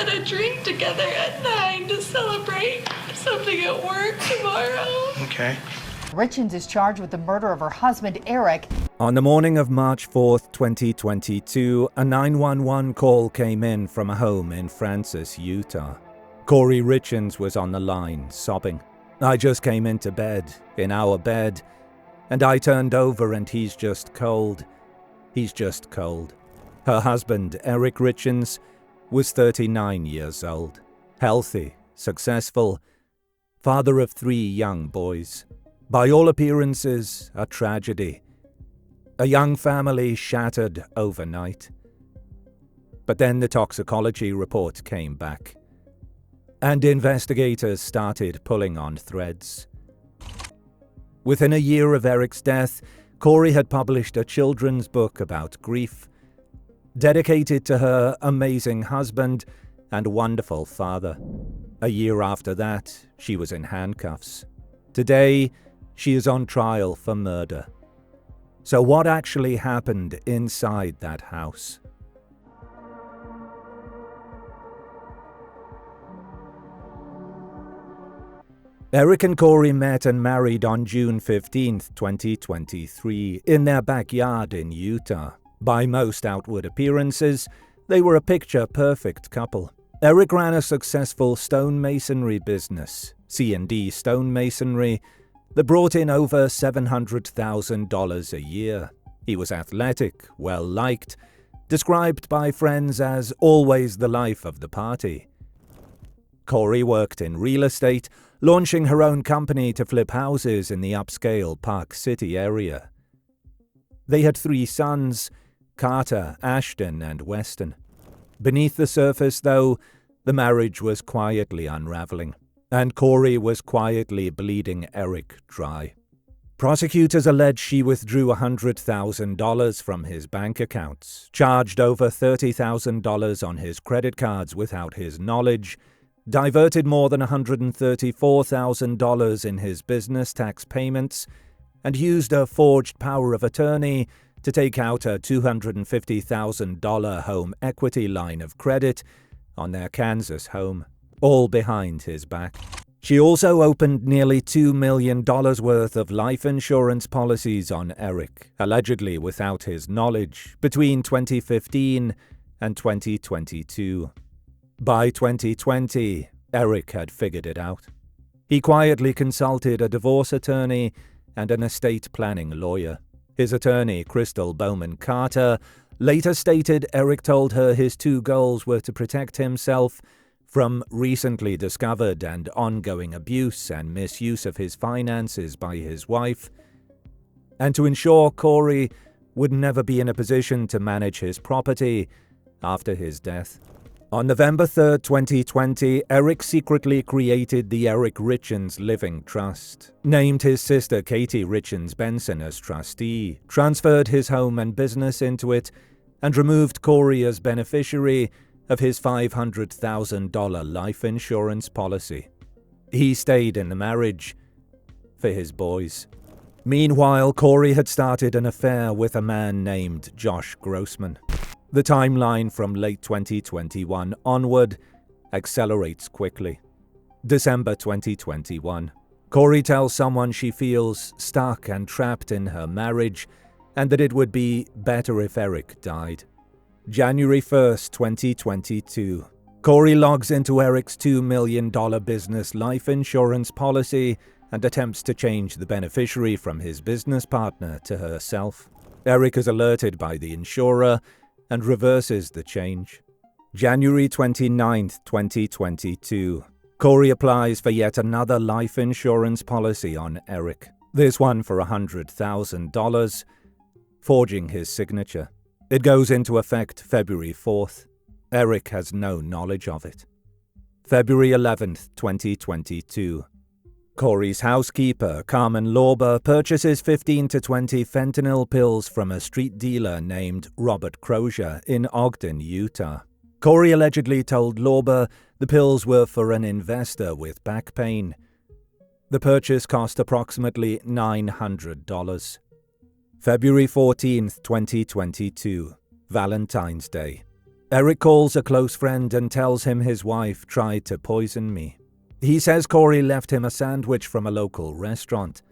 had a drink together at 9 to celebrate something at work tomorrow. Okay. Richins is charged with the murder of her husband, Eric. On the morning of March 4th, 2022, a 911 call came in from a home in Francis, Utah. Kori Richins was on the line, sobbing. "I just came into bed, in our bed, and I turned over and he's just cold. He's just cold." Her husband, Eric Richins, was 39 years old, healthy, successful, father of 3 young boys. By all appearances, a tragedy. A young family shattered overnight. But then the toxicology report came back, and investigators started pulling on threads. Within a year of Eric's death, Kori had published a children's book about grief, dedicated to her amazing husband and wonderful father. A year after that, she was in handcuffs. Today, she is on trial for murder. So what actually happened inside that house? Eric and Kori met and married on June 15th, 2023, in their backyard in Utah. By most outward appearances, they were a picture-perfect couple. Eric ran a successful stonemasonry business, C&D Stonemasonry, that brought in over $700,000 a year. He was athletic, well-liked, described by friends as always the life of the party. Kori worked in real estate, launching her own company to flip houses in the upscale Park City area. They had 3 sons, Carter, Ashton, and Weston. Beneath the surface, though, the marriage was quietly unraveling, and Kori was quietly bleeding Eric dry. Prosecutors allege she withdrew $100,000 from his bank accounts, charged over $30,000 on his credit cards without his knowledge, diverted more than $134,000 in his business tax payments, and used a forged power of attorney to take out a $250,000 home equity line of credit on their Kansas home, all behind his back. She also opened nearly $2 million worth of life insurance policies on Eric, allegedly without his knowledge, between 2015 and 2022. By 2020, Eric had figured it out. He quietly consulted a divorce attorney and an estate planning lawyer. His attorney, Crystal Bowman Carter, later stated Eric told her his 2 goals were to protect himself from recently discovered and ongoing abuse and misuse of his finances by his wife, and to ensure Kori would never be in a position to manage his property after his death. On November 3, 2020, Eric secretly created the Eric Richins Living Trust, named his sister Katie Richins Benson as trustee, transferred his home and business into it, and removed Kori as beneficiary of his $500,000 life insurance policy. He stayed in the marriage for his boys. Meanwhile, Kori had started an affair with a man named Josh Grossman. The timeline from late 2021 onward accelerates quickly. December 2021. Kori tells someone she feels stuck and trapped in her marriage and that it would be better if Eric died. January 1st, 2022. Kori logs into Eric's $2 million business life insurance policy and attempts to change the beneficiary from his business partner to herself. Eric is alerted by the insurer and reverses the change. January 29th, 2022. Kori applies for yet another life insurance policy on Eric, this one for $100,000, forging his signature. It goes into effect February 4th. Eric has no knowledge of it. February 11th, 2022. Kori's housekeeper, Carmen Lorber, purchases 15 to 20 fentanyl pills from a street dealer named Robert Crozier in Ogden, Utah. Kori allegedly told Lorber the pills were for an investor with back pain. The purchase cost approximately $900. February 14th, 2022, Valentine's Day. Eric calls a close friend and tells him his wife tried to poison me. He says Kouri left him a sandwich from a local restaurant.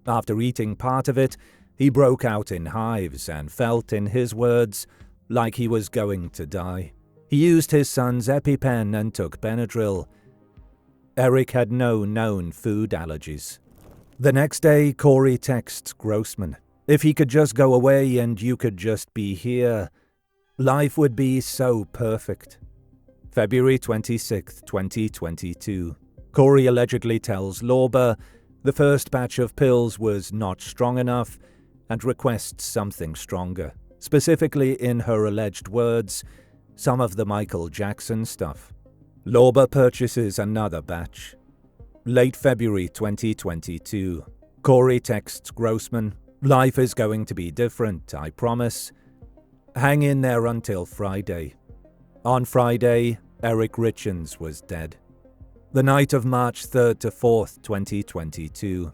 After eating part of it, he broke out in hives and felt, in his words, like he was going to die. He used his son's EpiPen and took Benadryl. Eric had no known food allergies. The next day, Kouri texts Grossman. If he could just go away and you could just be here, life would be so perfect. February 26, 2022. Kouri allegedly tells Lorber the first batch of pills was not strong enough and requests something stronger. Specifically, in her alleged words, some of the Michael Jackson stuff. Lorber purchases another batch. Late February 2022. Kouri texts Grossman, "Life is going to be different, I promise. Hang in there until Friday." On Friday, Eric Richins was dead. The night of March 3rd to 4th, 2022.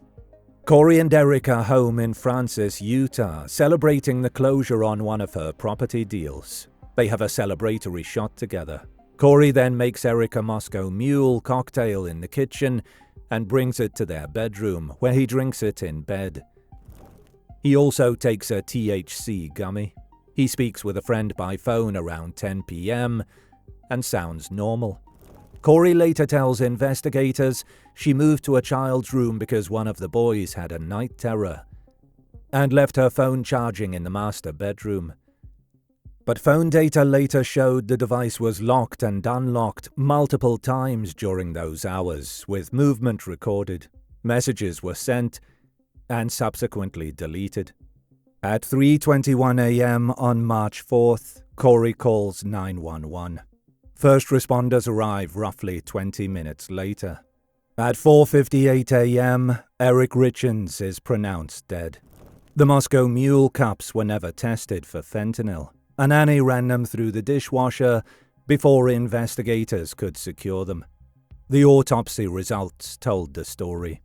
Kouri and Eric are home in Francis, Utah, celebrating the closure on one of her property deals. They have a celebratory shot together. Kouri then makes Eric a Moscow Mule cocktail in the kitchen and brings it to their bedroom, where he drinks it in bed. He also takes a THC gummy. He speaks with a friend by phone around 10 p.m. and sounds normal. Kouri later tells investigators she moved to a child's room because one of the boys had a night terror and left her phone charging in the master bedroom. But phone data later showed the device was locked and unlocked multiple times during those hours, with movement recorded. Messages were sent and subsequently deleted. At 3:21 a.m. on March 4th, Kouri calls 911. First responders arrive roughly 20 minutes later. At 4:58 a.m., Eric Richins is pronounced dead. The Moscow Mule cups were never tested for fentanyl. A nanny ran them through the dishwasher before investigators could secure them. The autopsy results told the story.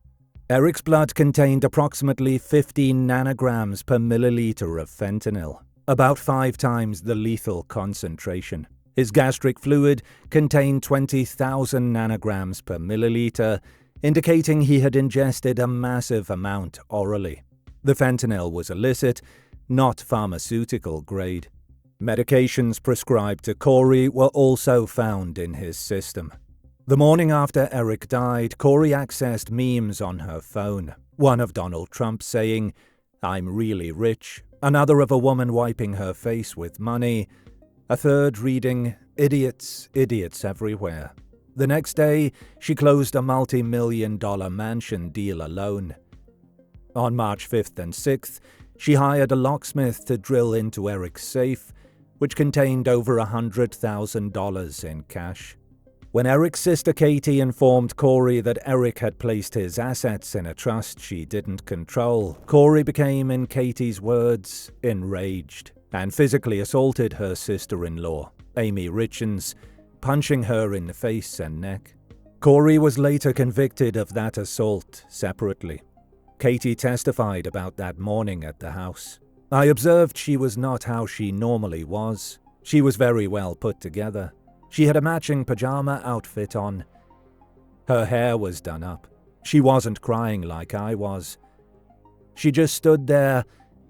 Eric's blood contained approximately 15 nanograms per milliliter of fentanyl, about 5 times the lethal concentration. His gastric fluid contained 20,000 nanograms per milliliter, indicating he had ingested a massive amount orally. The fentanyl was illicit, not pharmaceutical grade. Medications prescribed to Kouri were also found in his system. The morning after Eric died, Kouri accessed memes on her phone. One of Donald Trump saying, "I'm really rich," another of a woman wiping her face with money, a third reading, "Idiots, idiots everywhere." The next day, she closed a multi-million-dollar mansion deal alone. On March 5th and 6th, she hired a locksmith to drill into Eric's safe, which contained over $100,000 in cash. When Eric's sister Katie informed Kouri that Eric had placed his assets in a trust she didn't control, Kouri became, in Katie's words, enraged and physically assaulted her sister-in-law, Amy Richins, punching her in the face and neck. Kouri was later convicted of that assault separately. Katie testified about that morning at the house. "I observed she was not how she normally was. She was very well put together. She had a matching pajama outfit on. Her hair was done up. She wasn't crying like I was. She just stood there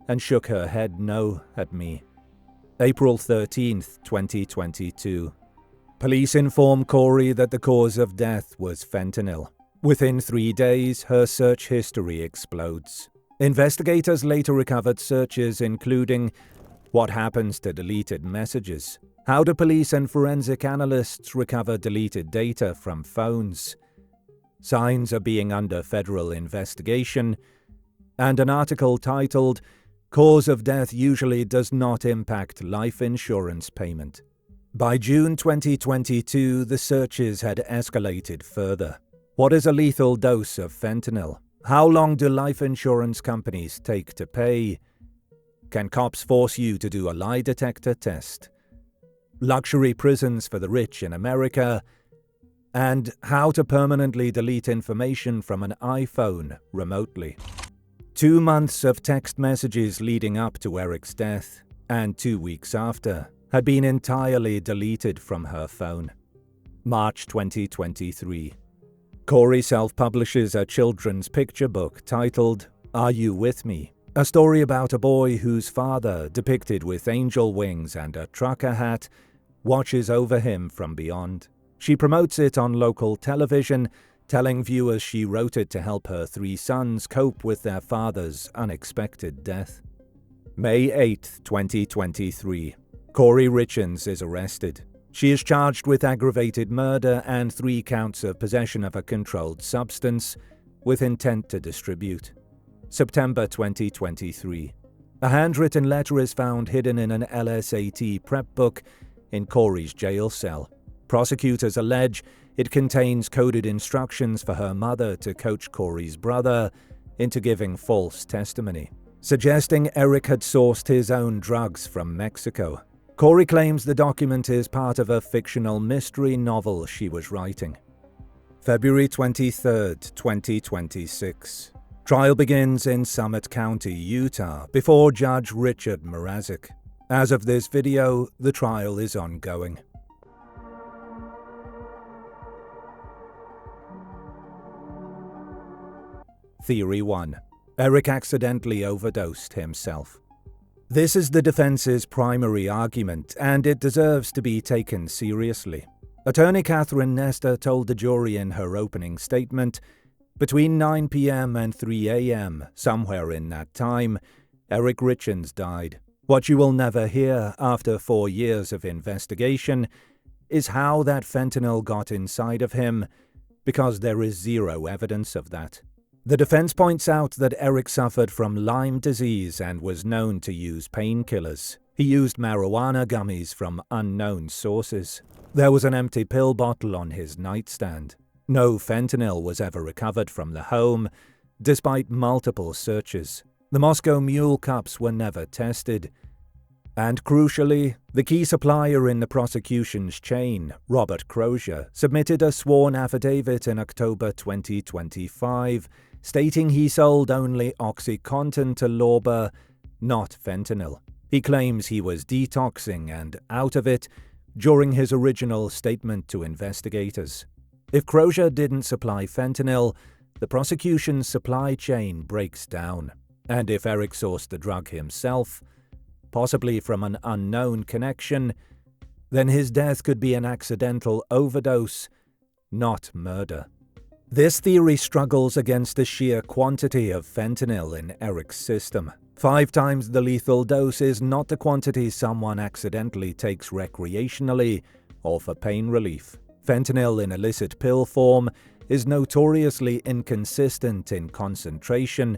and shook her head no at me." April 13th, 2022. Police inform Kouri that the cause of death was fentanyl. Within 3 days, her search history explodes. Investigators later recovered searches including what happens to deleted messages, how do police and forensic analysts recover deleted data from phones, signs are being under federal investigation, and an article titled, "Cause of Death Usually Does Not Impact Life Insurance Payment." By June 2022, the searches had escalated further. What is a lethal dose of fentanyl? How long do life insurance companies take to pay? Can cops force you to do a lie detector test? Luxury prisons for the rich in America, and how to permanently delete information from an iPhone remotely. 2 months of text messages leading up to Eric's death, and 2 weeks after, had been entirely deleted from her phone. March 2023. Kori self-publishes a children's picture book titled Are You With Me? A story about a boy whose father, depicted with angel wings and a trucker hat, watches over him from beyond. She promotes it on local television, telling viewers she wrote it to help her 3 sons cope with their father's unexpected death. May 8, 2023. Kori Richins is arrested. She is charged with aggravated murder and 3 counts of possession of a controlled substance with intent to distribute. September 2023. A handwritten letter is found hidden in an LSAT prep book in Kori's jail cell. Prosecutors allege it contains coded instructions for her mother to coach Kori's brother into giving false testimony, suggesting Eric had sourced his own drugs from Mexico. Kori claims the document is part of a fictional mystery novel she was writing. February 23, 2026. Trial begins in Summit County, Utah, before Judge Richard Mrazek. As of this video, the trial is ongoing. Theory 1. Eric accidentally overdosed himself. This is the defense's primary argument, and it deserves to be taken seriously. Attorney Catherine Nestor told the jury in her opening statement, between 9 p.m. and 3 a.m., somewhere in that time, Eric Richins died. What you will never hear after 4 years of investigation is how that fentanyl got inside of him, because there is zero evidence of that. The defense points out that Eric suffered from Lyme disease and was known to use painkillers. He used marijuana gummies from unknown sources. There was an empty pill bottle on his nightstand. No fentanyl was ever recovered from the home, despite multiple searches. The Moscow Mule cups were never tested. And crucially, the key supplier in the prosecution's chain, Robert Crozier, submitted a sworn affidavit in October 2025, stating he sold only OxyContin to Lorber, not fentanyl. He claims he was detoxing and out of it during his original statement to investigators. If Crozier didn't supply fentanyl, the prosecution's supply chain breaks down. And if Eric sourced the drug himself, possibly from an unknown connection, then his death could be an accidental overdose, not murder. This theory struggles against the sheer quantity of fentanyl in Eric's system. 5 times the lethal dose is not the quantity someone accidentally takes recreationally or for pain relief. Fentanyl in illicit pill form is notoriously inconsistent in concentration,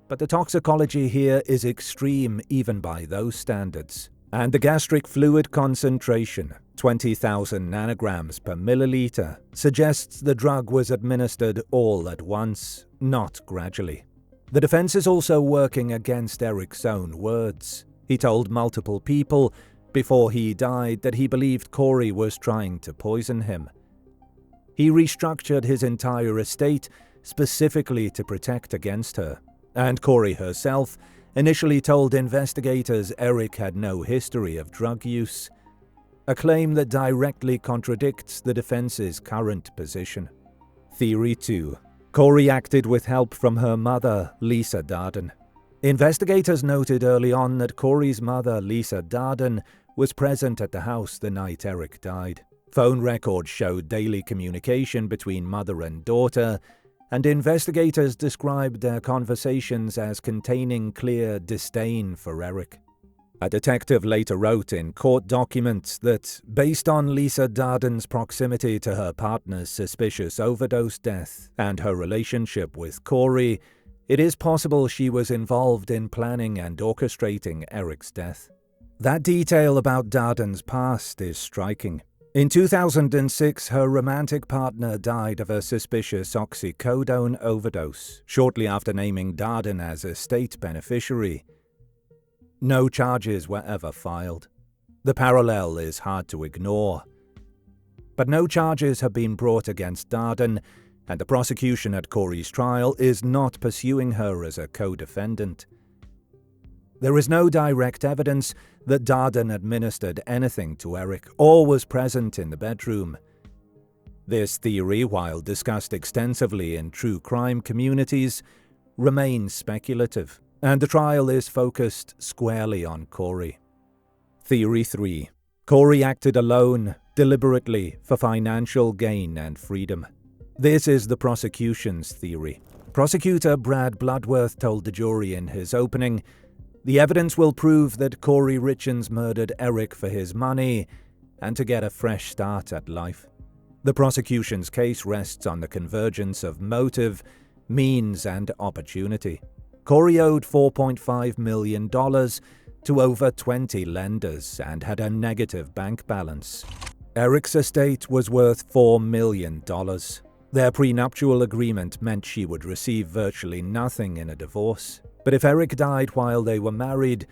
but the toxicology here is extreme even by those standards. And the gastric fluid concentration, 20,000 nanograms per milliliter, suggests the drug was administered all at once, not gradually. The defense is also working against Eric's own words. He told multiple people before he died that he believed Kori was trying to poison him. He restructured his entire estate specifically to protect against her. And Kori herself initially told investigators Eric had no history of drug use, a claim that directly contradicts the defense's current position. Theory 2. Kori acted with help from her mother, Lisa Darden. Investigators noted early on that Kori's mother, Lisa Darden, was present at the house the night Eric died. Phone records showed daily communication between mother and daughter, and investigators described their conversations as containing clear disdain for Eric. A detective later wrote in court documents that, based on Lisa Darden's proximity to her partner's suspicious overdose death and her relationship with Kori, it is possible she was involved in planning and orchestrating Eric's death. That detail about Darden's past is striking. In 2006, her romantic partner died of a suspicious oxycodone overdose, shortly after naming Darden as a state beneficiary. No charges were ever filed. The parallel is hard to ignore. But no charges have been brought against Darden, and the prosecution at Kori's trial is not pursuing her as a co-defendant. There is no direct evidence that Darden administered anything to Eric or was present in the bedroom. This theory, while discussed extensively in true crime communities, remains speculative, and the trial is focused squarely on Kouri. Theory 3. Kouri acted alone, deliberately, for financial gain and freedom. This is the prosecution's theory. Prosecutor Brad Bloodworth told the jury in his opening, "The evidence will prove that Kori Richins murdered Eric for his money and to get a fresh start at life." The prosecution's case rests on the convergence of motive, means, and opportunity. Kouri owed $4.5 million to over 20 lenders and had a negative bank balance. Eric's estate was worth $4 million. Their prenuptial agreement meant she would receive virtually nothing in a divorce. But if Eric died while they were married,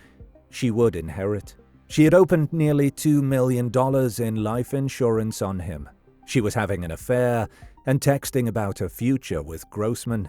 she would inherit. She had opened nearly $2 million in life insurance on him. She was having an affair and texting about her future with Grossman.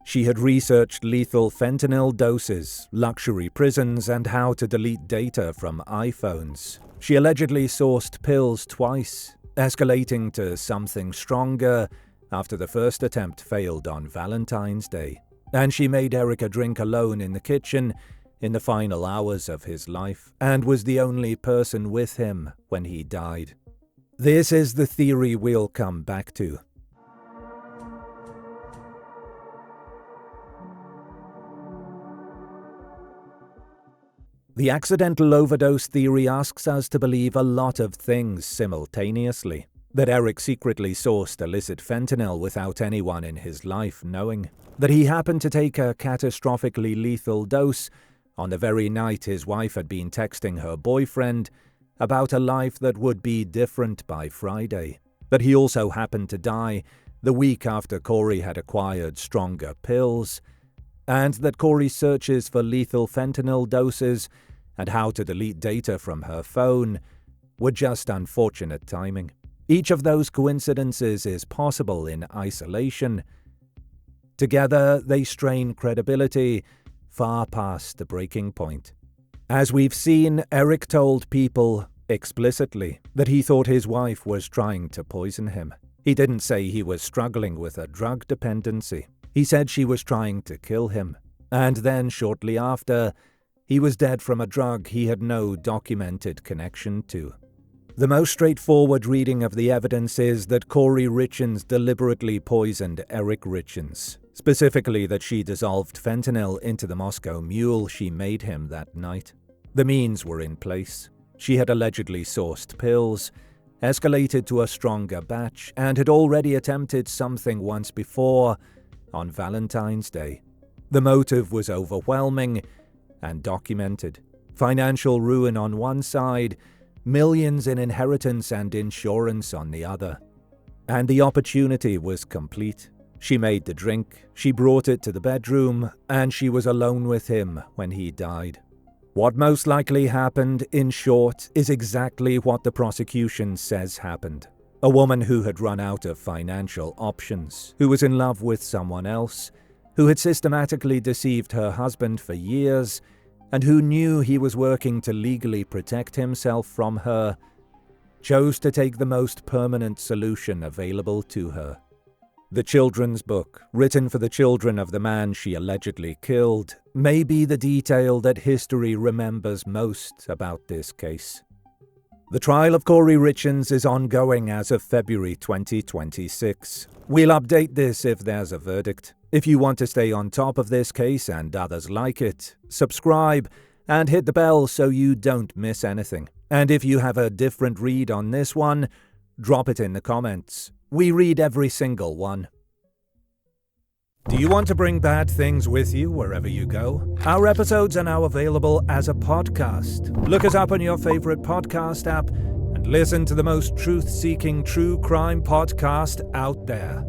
She had researched lethal fentanyl doses, luxury prisons, and how to delete data from iPhones. She allegedly sourced pills twice, escalating to something stronger after the first attempt failed on Valentine's Day. And she made Eric a drink alone in the kitchen in the final hours of his life, and was the only person with him when he died. This is the theory we'll come back to. The accidental overdose theory asks us to believe a lot of things simultaneously. That Eric secretly sourced illicit fentanyl without anyone in his life knowing. That he happened to take a catastrophically lethal dose on the very night his wife had been texting her boyfriend about a life that would be different by Friday. That he also happened to die the week after Kouri had acquired stronger pills. And that Kouri's searches for lethal fentanyl doses and how to delete data from her phone were just unfortunate timing. Each of those coincidences is possible in isolation. Together, they strain credibility far past the breaking point. As we've seen, Eric told people explicitly that he thought his wife was trying to poison him. He didn't say he was struggling with a drug dependency. He said she was trying to kill him. And then, shortly after, he was dead from a drug he had no documented connection to. The most straightforward reading of the evidence is that Kori Richins deliberately poisoned Eric Richins, specifically that she dissolved fentanyl into the Moscow Mule she made him that night. The means were in place. She had allegedly sourced pills, escalated to a stronger batch, and had already attempted something once before, on Valentine's Day. The motive was overwhelming and documented. Financial ruin on one side, millions in inheritance and insurance on the other. And the opportunity was complete. She made the drink, she brought it to the bedroom, and she was alone with him when he died. What most likely happened, in short, is exactly what the prosecution says happened. A woman who had run out of financial options, who was in love with someone else, who had systematically deceived her husband for years, and who knew he was working to legally protect himself from her, chose to take the most permanent solution available to her. The children's book, written for the children of the man she allegedly killed, may be the detail that history remembers most about this case. The trial of Kori Richins is ongoing as of February 2026. We'll update this if there's a verdict. If you want to stay on top of this case and others like it, subscribe and hit the bell so you don't miss anything. And if you have a different read on this one, drop it in the comments. We read every single one. Do you want to bring bad things with you wherever you go? Our episodes are now available as a podcast. Look us up on your favorite podcast app and listen to the most truth-seeking true crime podcast out there.